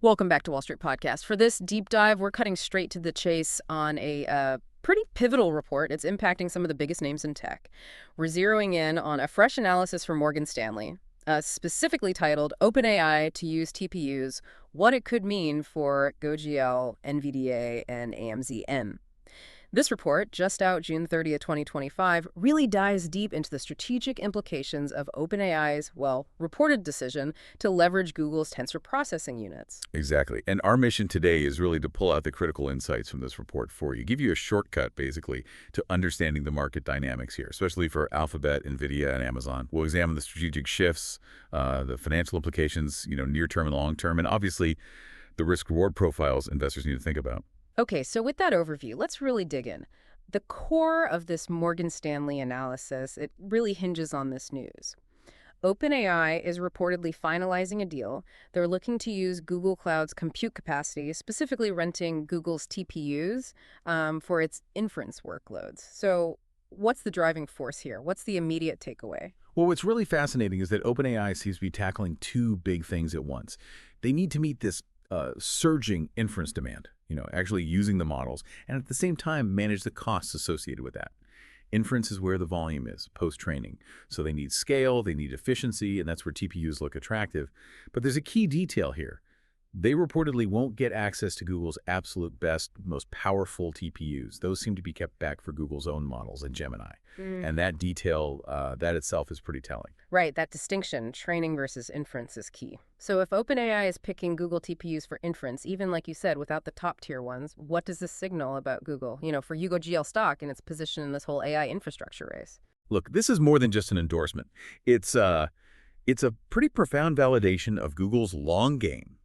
Welcome back to Wall Street Podcast. For this deep dive, we're cutting straight to the chase on a pretty pivotal report. It's impacting some of the biggest names in tech. We're zeroing in on a fresh analysis from Morgan Stanley, specifically titled OpenAI to Use TPUs, What It Could Mean for GoGL, NVDA, and AMZN. This report, just out June 30th, 2025, really dives deep into the strategic implications of OpenAI's, reported decision to leverage Google's Tensor processing units. Exactly. And our mission today is really to pull out the critical insights from this report for you, give you a shortcut, basically, to understanding the market dynamics here, especially for Alphabet, NVIDIA, and Amazon. We'll examine the strategic shifts, the financial implications, near-term and long-term, and obviously the risk-reward profiles investors need to think about. Okay, so with that overview, let's really dig in. The core of this Morgan Stanley analysis, it really hinges on this news. OpenAI is reportedly finalizing a deal. They're looking to use Google Cloud's compute capacity, specifically renting Google's TPUs for its inference workloads. So what's the driving force here? What's the immediate takeaway? Well, what's really fascinating is that OpenAI seems to be tackling two big things at once. They need to meet this surging inference demand, actually using the models, and at the same time manage the costs associated with that. Inference is where the volume is post-training. So they need scale, they need efficiency, and that's where TPUs look attractive. But there's a key detail here. They reportedly won't get access to Google's absolute best, most powerful TPUs. Those seem to be kept back for Google's own models and Gemini. And that detail, that itself is pretty telling. Right, that distinction, training versus inference, is key. So if OpenAI is picking Google TPUs for inference, even like you said, without the top-tier ones, what does this signal about Google, for GoGL stock and its position in this whole AI infrastructure race? Look, this is more than just an endorsement. It's a pretty profound validation of Google's long game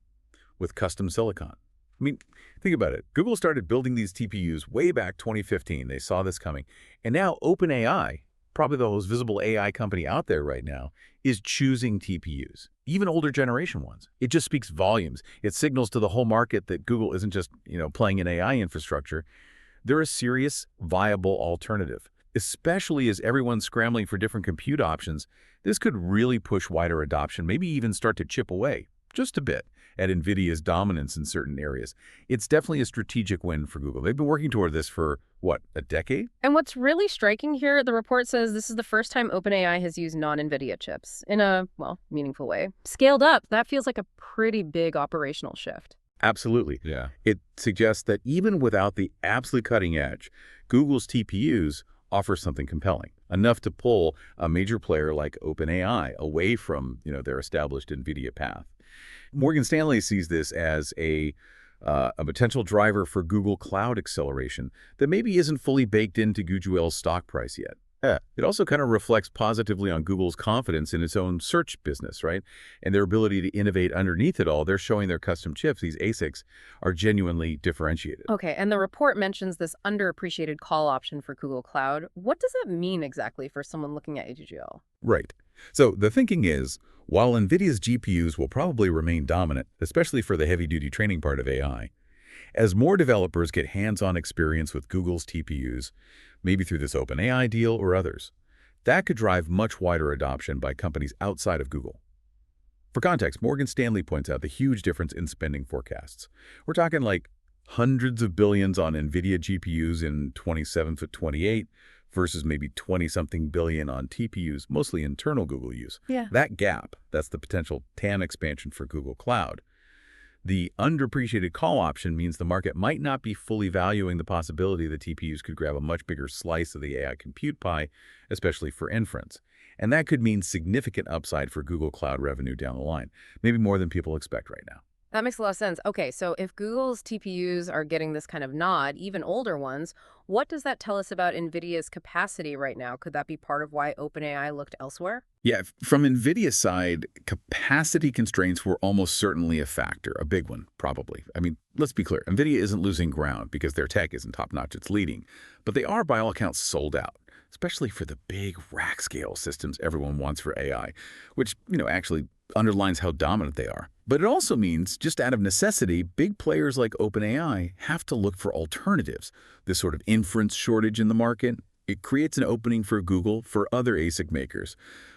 with custom silicon. I mean, think about it. Google started building these TPUs way back 2015. They saw this coming. And now OpenAI, probably the most visible AI company out there right now, is choosing TPUs, even older generation ones. It just speaks volumes. It signals to the whole market that Google isn't just, playing in AI infrastructure. They're a serious, viable alternative. Especially as everyone's scrambling for different compute options, this could really push wider adoption, maybe even start to chip away, just a bit, at NVIDIA's dominance in certain areas. It's definitely a strategic win for Google. They've been working toward this for, a decade? And what's really striking here, the report says this is the first time OpenAI has used non-NVIDIA chips in a, meaningful way. Scaled up, that feels like a pretty big operational shift. Absolutely. Yeah. It suggests that even without the absolute cutting edge, Google's TPUs offer something compelling, enough to pull a major player like OpenAI away from, their established NVIDIA path. Morgan Stanley sees this as a potential driver for Google Cloud acceleration that maybe isn't fully baked into GoogL's stock price yet. It also kind of reflects positively on Google's confidence in its own search business, right? And their ability to innovate underneath it all. They're showing their custom chips, these ASICs, are genuinely differentiated. Okay, and the report mentions this underappreciated call option for Google Cloud. What does that mean exactly for someone looking at GoogL? Right. So the thinking is, while NVIDIA's GPUs will probably remain dominant, especially for the heavy-duty training part of AI, as more developers get hands-on experience with Google's TPUs, maybe through this OpenAI deal or others, that could drive much wider adoption by companies outside of Google. For context, Morgan Stanley points out the huge difference in spending forecasts. We're talking like hundreds of billions on NVIDIA GPUs in 27 to 28 versus maybe 20-something billion on TPUs, mostly internal Google use. Yeah. That gap, that's the potential TAM expansion for Google Cloud. The underappreciated call option means the market might not be fully valuing the possibility that TPUs could grab a much bigger slice of the AI compute pie, especially for inference. And that could mean significant upside for Google Cloud revenue down the line, maybe more than people expect right now. That makes a lot of sense. Okay, so if Google's TPUs are getting this kind of nod, even older ones, what does that tell us about NVIDIA's capacity right now? Could that be part of why OpenAI looked elsewhere? Yeah, from NVIDIA's side, capacity constraints were almost certainly a factor, a big one, probably. I mean, let's be clear, NVIDIA isn't losing ground because their tech isn't top-notch, it's leading. But they are, by all accounts, sold out, especially for the big rack-scale systems everyone wants for AI, which, actually underlines how dominant they are. But it also means, just out of necessity, big players like OpenAI have to look for alternatives. This sort of inference shortage in the market, it creates an opening for Google, for other ASIC makers.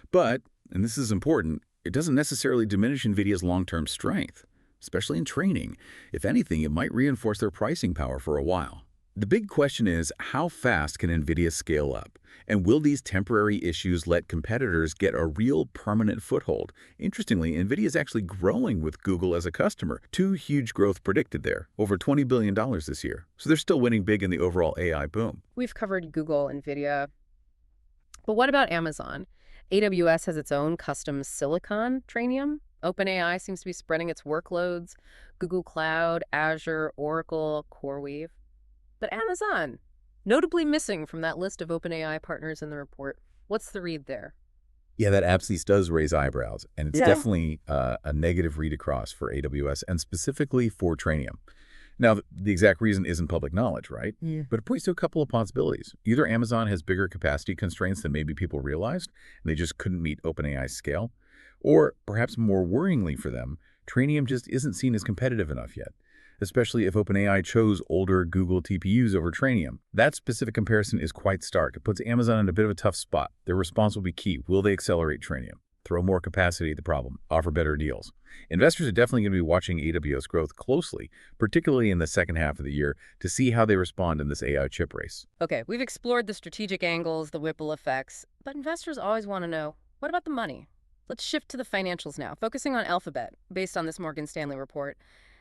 But, and this is important, it doesn't necessarily diminish NVIDIA's long-term strength. especially in training. If anything, it might reinforce their pricing power for a while. The big question is, how fast can NVIDIA scale up? And will these temporary issues let competitors get a real permanent foothold? Interestingly, NVIDIA is actually growing with Google as a customer. Two huge growth predicted there, over $20 billion this year. So they're still winning big in the overall AI boom. We've covered Google, NVIDIA, but what about Amazon? AWS has its own custom silicon Trainium. OpenAI seems to be spreading its workloads. Google Cloud, Azure, Oracle, CoreWeave. But Amazon, notably missing from that list of OpenAI partners in the report. What's the read there? Yeah, that absence does raise eyebrows, and it's Yeah. definitely a negative read across for AWS and specifically for Trainium. Now, the exact reason isn't public knowledge, right? Yeah. But it points to a couple of possibilities. Either Amazon has bigger capacity constraints than maybe people realized, and they just couldn't meet OpenAI's scale, or perhaps more worryingly for them, Trainium just isn't seen as competitive enough yet, especially if OpenAI chose older Google TPUs over Trainium. That specific comparison is quite stark. It puts Amazon in a bit of a tough spot. Their response will be key. Will they accelerate Trainium? Throw more capacity at the problem, offer better deals. Investors are definitely going to be watching AWS growth closely, particularly in the second half of the year, to see how they respond in this AI chip race. Okay, we've explored the strategic angles, the ripple effects, but investors always want to know, what about the money? Let's shift to the financials now, focusing on Alphabet, based on this Morgan Stanley report.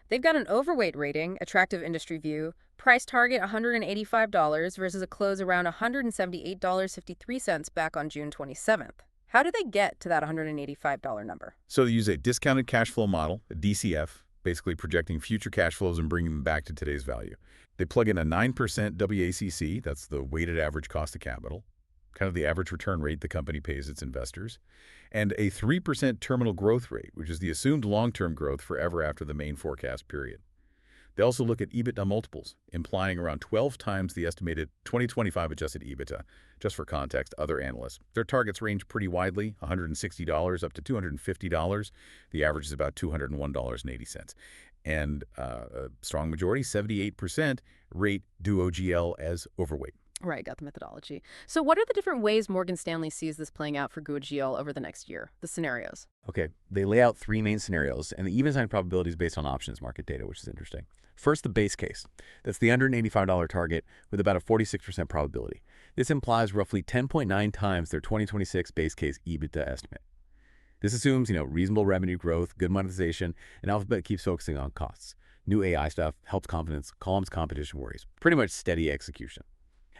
They've got an overweight rating, attractive industry view, price target $185 versus a close around $178.53 back on June 27th. How do they get to that $185 number? So they use a discounted cash flow model, a DCF, basically projecting future cash flows and bringing them back to today's value. They plug in a 9% WACC, that's the weighted average cost of capital, kind of the average return rate the company pays its investors, and a 3% terminal growth rate, which is the assumed long-term growth forever after the main forecast period. They also look at EBITDA multiples, implying around 12 times the estimated 2025 adjusted EBITDA. Just for context, other analysts, their targets range pretty widely, $160 up to $250. The average is about $201.80. And a strong majority, 78%, rate DuoGL as overweight. Right, got the methodology. So what are the different ways Morgan Stanley sees this playing out for GOOGL over the next year, the scenarios? Okay, they lay out three main scenarios, and the even sign probability is based on options market data, which is interesting. First, the base case. That's the $185 target with about a 46% probability. This implies roughly 10.9 times their 2026 base case EBITDA estimate. This assumes, reasonable revenue growth, good monetization, and Alphabet keeps focusing on costs. New AI stuff helps confidence, calms competition worries. Pretty much steady execution.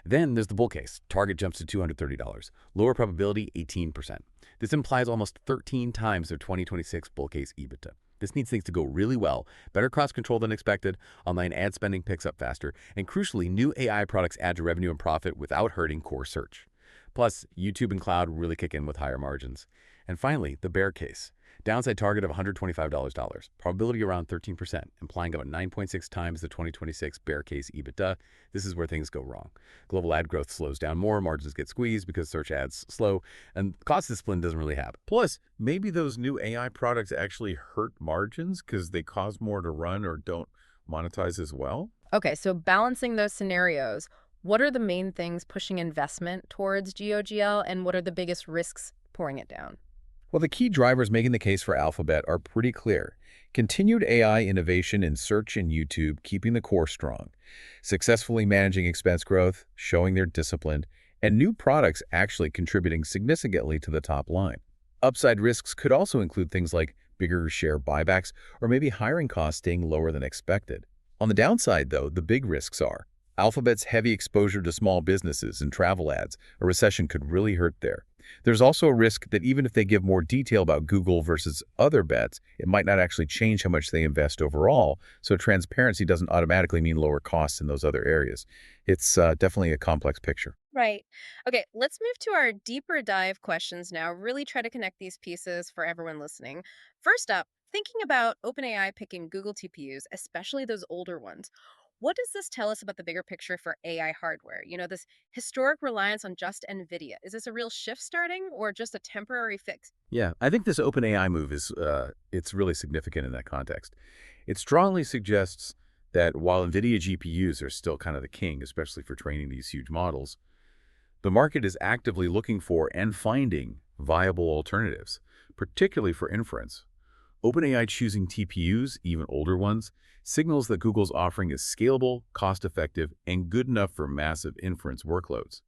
Then there's the bull case. Target jumps to $230. Lower probability, 18%. This implies almost 13 times their 2026 bull case EBITDA. This needs things to go really well, better cost control than expected, online ad spending picks up faster, and crucially, new AI products add to revenue and profit without hurting core search. Plus, YouTube and cloud really kick in with higher margins. And finally, the bear case. Downside target of $125. Probability around 13%, implying about 9.6 times the 2026 bear case EBITDA. This is where things go wrong. Global ad growth slows down more, margins get squeezed because search ads slow, and cost discipline doesn't really happen. Plus, maybe those new AI products actually hurt margins because they cost more to run or don't monetize as well? Okay, so balancing those scenarios, what are the main things pushing investment towards GOGL, and what are the biggest risks pouring it down? Well, the key drivers making the case for Alphabet are pretty clear. Continued AI innovation in search and YouTube, keeping the core strong, successfully managing expense growth, showing they're disciplined, and new products actually contributing significantly to the top line. Upside risks could also include things like bigger share buybacks or maybe hiring costs staying lower than expected. On the downside, though, the big risks are Alphabet's heavy exposure to small businesses and travel ads. A recession could really hurt there. There's also a risk that even if they give more detail about Google versus other bets, it might not actually change how much they invest overall, so transparency doesn't automatically mean lower costs in those other areas. It's definitely a complex picture. Right. Okay, let's move to our deeper dive questions now. Really try to connect these pieces for everyone listening. First up, thinking about OpenAI picking Google TPUs, especially those older ones. What does this tell us about the bigger picture for AI hardware? This historic reliance on just NVIDIA. Is this a real shift starting or just a temporary fix? Yeah, I think this OpenAI move is it's really significant in that context. It strongly suggests that while NVIDIA GPUs are still kind of the king, especially for training these huge models, the market is actively looking for and finding viable alternatives, particularly for inference. OpenAI choosing TPUs, even older ones, signals that Google's offering is scalable, cost-effective, and good enough for massive inference workloads.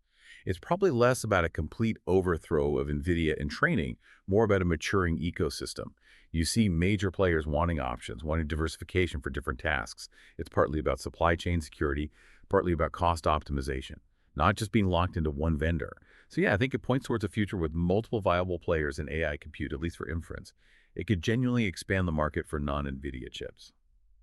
It's probably less about a complete overthrow of NVIDIA in training, more about a maturing ecosystem. You see major players wanting options, wanting diversification for different tasks. It's partly about supply chain security, partly about cost optimization, not just being locked into one vendor. So yeah, I think it points towards a future with multiple viable players in AI compute, at least for inference. It could genuinely expand the market for non-NVIDIA chips.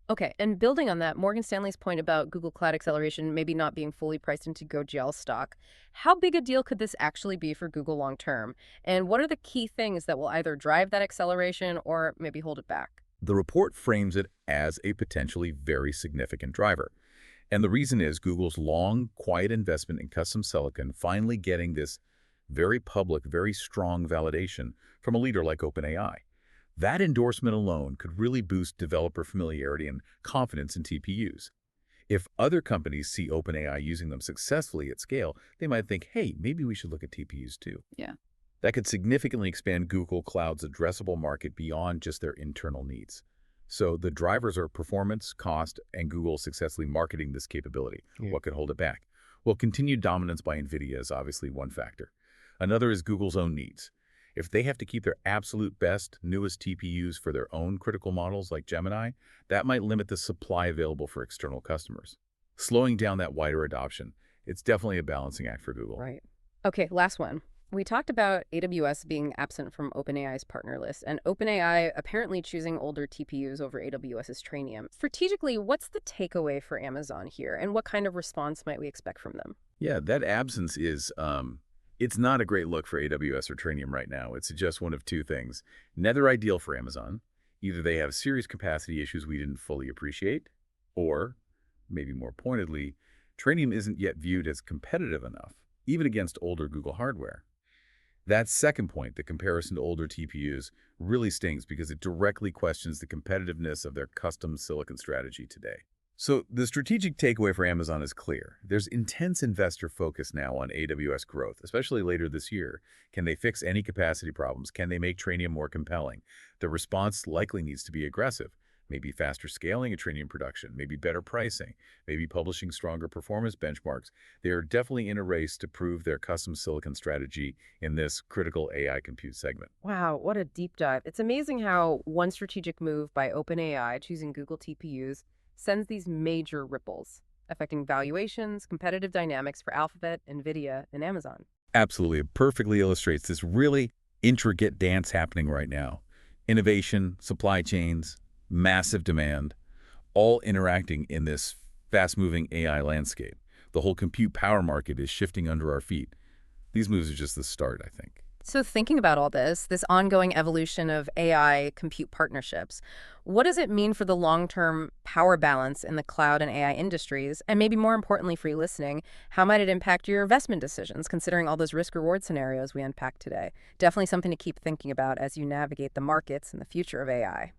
Okay, and building on that, Morgan Stanley's point about Google Cloud Acceleration maybe not being fully priced into GoGL stock, how big a deal could this actually be for Google long term? And what are the key things that will either drive that acceleration or maybe hold it back? The report frames it as a potentially very significant driver. And the reason is Google's long, quiet investment in custom silicon finally getting this very public, very strong validation from a leader like OpenAI. That endorsement alone could really boost developer familiarity and confidence in TPUs. If other companies see OpenAI using them successfully at scale, they might think, hey, maybe we should look at TPUs too. Yeah. That could significantly expand Google Cloud's addressable market beyond just their internal needs. So the drivers are performance, cost, and Google successfully marketing this capability. Yeah. What could hold it back? Well, continued dominance by NVIDIA is obviously one factor. Another is Google's own needs. If they have to keep their absolute best, newest TPUs for their own critical models like Gemini, that might limit the supply available for external customers. Slowing down that wider adoption, it's definitely a balancing act for Google. Right. Okay, last one. We talked about AWS being absent from OpenAI's partner list, and OpenAI apparently choosing older TPUs over AWS's Trainium. Strategically, what's the takeaway for Amazon here, and what kind of response might we expect from them? Yeah, that absence is, it's not a great look for AWS or Trainium right now. It's just one of two things. Neither ideal for Amazon. Either they have serious capacity issues we didn't fully appreciate, or, maybe more pointedly, Trainium isn't yet viewed as competitive enough, even against older Google hardware. That second point, the comparison to older TPUs, really stings because it directly questions the competitiveness of their custom silicon strategy today. So the strategic takeaway for Amazon is clear. There's intense investor focus now on AWS growth, especially later this year. Can they fix any capacity problems? Can they make Trainium more compelling? The response likely needs to be aggressive. Maybe faster scaling of Trainium production, maybe better pricing, maybe publishing stronger performance benchmarks. They are definitely in a race to prove their custom silicon strategy in this critical AI compute segment. Wow, what a deep dive. It's amazing how one strategic move by OpenAI choosing Google TPUs sends these major ripples, affecting valuations, competitive dynamics for Alphabet, NVIDIA, and Amazon. Absolutely. It perfectly illustrates this really intricate dance happening right now. Innovation, supply chains, massive demand, all interacting in this fast-moving AI landscape. The whole compute power market is shifting under our feet. These moves are just the start, I think. So thinking about all this ongoing evolution of AI compute partnerships, what does it mean for the long-term power balance in the cloud and AI industries? And maybe more importantly for you listening, how might it impact your investment decisions, considering all those risk-reward scenarios we unpacked today? Definitely something to keep thinking about as you navigate the markets and the future of AI.